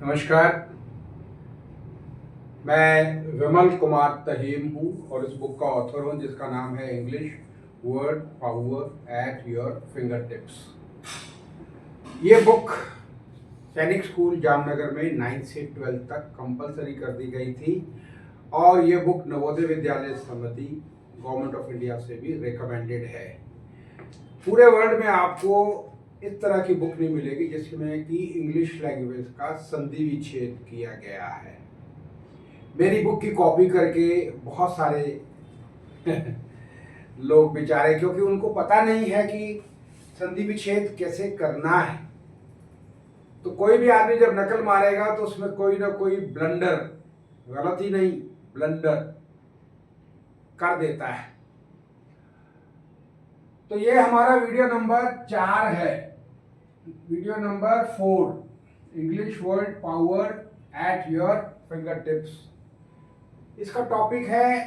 नमस्कार। मैं विमल कुमार तहीम हूँ और इस बुक का ऑथर हूँ जिसका नाम है English word power at your finger tips. ये बुक सैनिक स्कूल जामनगर में 9th से 12th तक कंपलसरी कर दी गई थी और ये बुक नवोदय विद्यालय समिति गवर्नमेंट ऑफ इंडिया से भी रिकमेंडेड है। पूरे वर्ल्ड में आपको इस तरह की बुक नहीं मिलेगी जिसमें कि इंग्लिश लैंग्वेज का संधि विच्छेद किया गया है। मेरी बुक की कॉपी करके बहुत सारे लोग बेचारे, क्योंकि उनको पता नहीं है कि संधि विच्छेद कैसे करना है, तो कोई भी आदमी जब नकल मारेगा तो उसमें कोई ना कोई ब्लंडर, गलती नहीं ब्लंडर कर देता है। तो ये हमारा वीडियो नंबर 4 है, video number 4, English word power at your finger tips. इसका टॉपिक है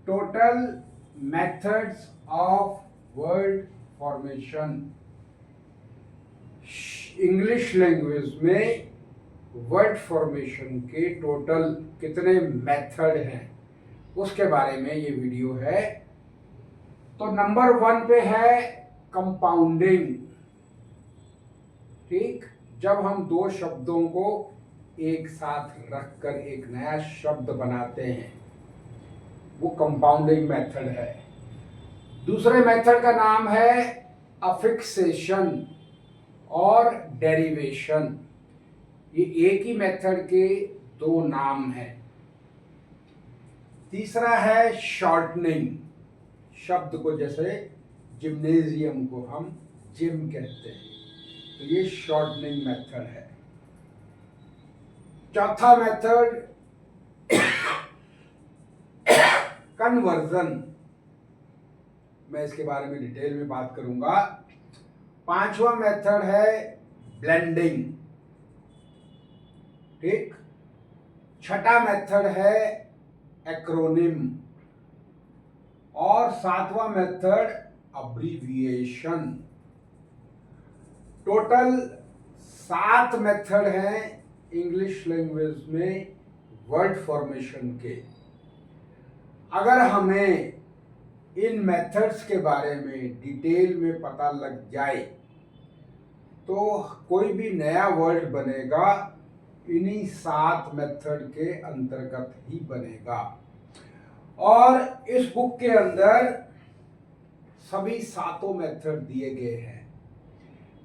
total methods of word formation. English language में वर्ड फॉर्मेशन के टोटल कितने मेथड हैं उसके बारे में ये वीडियो है। तो नंबर 1 पे है कंपाउंडिंग। ठीक, जब हम दो शब्दों को एक साथ रखकर एक नया शब्द बनाते हैं वो कंपाउंडिंग मेथड है। दूसरे मेथड का नाम है अफिक्सेशन और डेरिवेशन। ये एक ही मेथड के दो नाम हैं। तीसरा है शॉर्टनिंग, शब्द को जैसे जिम्नेजियम को हम जिम कहते हैं, तो ये शॉर्टनिंग मेथड है। चौथा मेथड कन्वर्जन, मैं इसके बारे में डिटेल में बात करूंगा। पांचवा मेथड है ब्लेंडिंग। ठीक, छठा मेथड है एक्रोनिम और सातवां मेथड अब्रीविएशन। टोटल 7 मेथड हैं इंग्लिश लैंग्वेज में वर्ड फॉर्मेशन के। अगर हमें इन मेथड्स के बारे में डिटेल में पता लग जाए तो कोई भी नया वर्ड बनेगा इन्हीं 7 मेथड के अंतर्गत ही बनेगा। और इस बुक के अंदर सभी 7 मेथड दिए गए हैं।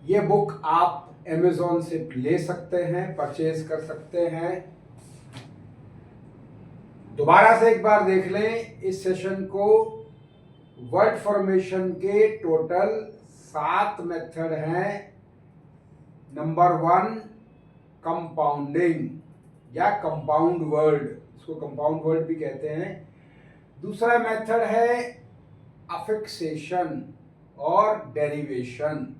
ये बुक आप Amazon से ले सकते हैं, परचेज कर सकते हैं। दोबारा से एक बार देख लें इस सेशन को। वर्ड फॉर्मेशन के टोटल 7 मेथड हैं। नंबर 1 कंपाउंडिंग या कंपाउंड वर्ड, इसको कंपाउंड वर्ड भी कहते हैं। दूसरा मेथड है अफिक्सेशन और डेरिवेशन।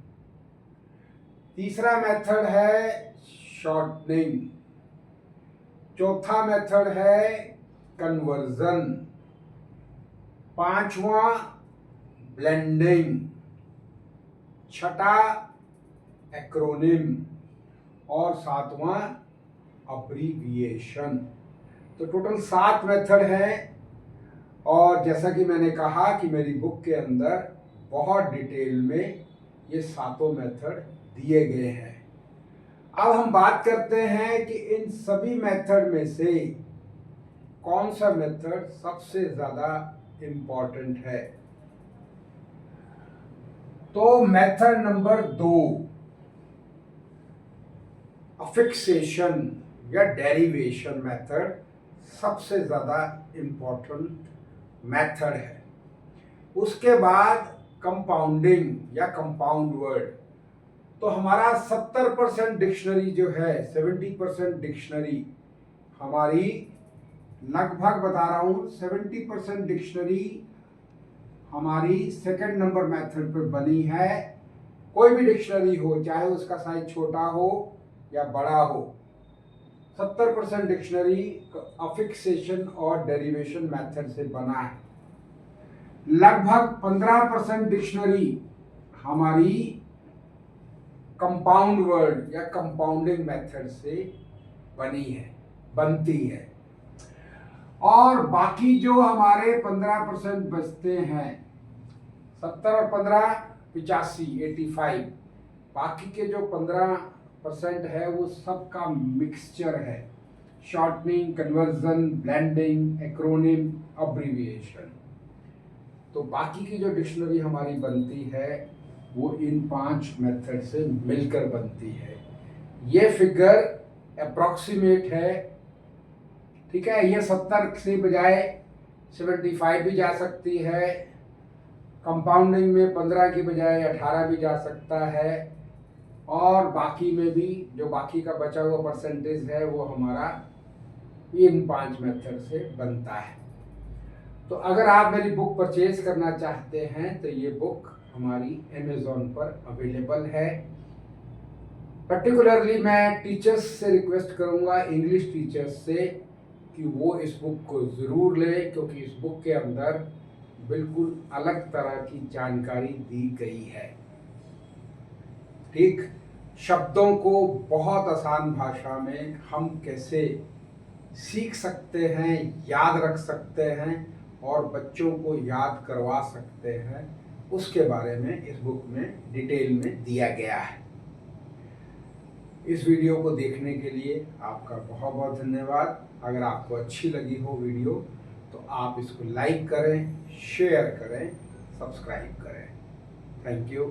तीसरा मेथड है शॉर्टनिंग। चौथा मेथड है कन्वर्जन। पांचवा ब्लेंडिंग। छठा एक्रोनिम और सातवां अब्रीविएशन। तो टोटल 7 मेथड हैं और जैसा कि मैंने कहा कि मेरी बुक के अंदर बहुत डिटेल में ये 7 मेथड दिए गए हैं। अब हम बात करते हैं कि इन सभी मेथड में से कौन सा मेथड सबसे ज्यादा इंपॉर्टेंट है। तो मेथड नंबर 2 अफिक्सेशन या डेरिवेशन मेथड सबसे ज्यादा इंपॉर्टेंट मेथड है। उसके बाद कंपाउंडिंग या कंपाउंड वर्ड। तो हमारा 70% डिक्शनरी जो है, 70% डिक्शनरी हमारी, लगभग बता रहा हूं 70% डिक्शनरी हमारी सेकंड नंबर मेथड पर बनी है। कोई भी डिक्शनरी हो, चाहे उसका साइज छोटा हो या बड़ा हो, 70% डिक्शनरी अफिक्सेशन और डेरिवेशन मेथड से बना है। लगभग 15% डिक्शनरी हमारी कंपाउंड वर्ड या कंपाउंडिंग मेथड से बनती है। और बाकी जो हमारे 15% बचते हैं, 70 और 15 85, 85, बाकी के जो 15% है वो सबका मिक्सचर है। Shortening, conversion, blending, acronym, abbreviation. तो बाकी की जो डिक्शनरी हमारी बनती है वो इन 5 मेथड से मिलकर बनती है। ये फिगर अप्रॉक्सीमेट है, ठीक है। ये 70 से बजाय 75 भी जा सकती है। कंपाउंडिंग में 15 की बजाय 18 भी जा सकता है। और बाकी में भी जो बाकी का बचा हुआ परसेंटेज है वो हमारा इन 5 मेथड से बनता है। तो अगर आप मेरी बुक परचेज करना चाहते हैं तो ये बुक हमारी अमेज़ॉन पर अवेलेबल है। पर्टिकुलरली मैं टीचर्स से रिक्वेस्ट करूंगा, इंग्लिश टीचर्स से, कि वो इस बुक को ज़रूर लें, क्योंकि इस बुक के अंदर बिल्कुल अलग तरह की जानकारी दी गई है। ठीक, शब्दों को बहुत आसान भाषा में हम कैसे सीख सकते हैं, याद रख सकते हैं और बच्चों को याद करवा सकते हैं, उसके बारे में इस बुक में डिटेल में दिया गया है। इस वीडियो को देखने के लिए आपका बहुत बहुत धन्यवाद। अगर आपको अच्छी लगी हो वीडियो तो आप इसको लाइक करें, शेयर करें, सब्सक्राइब करें। Thank you.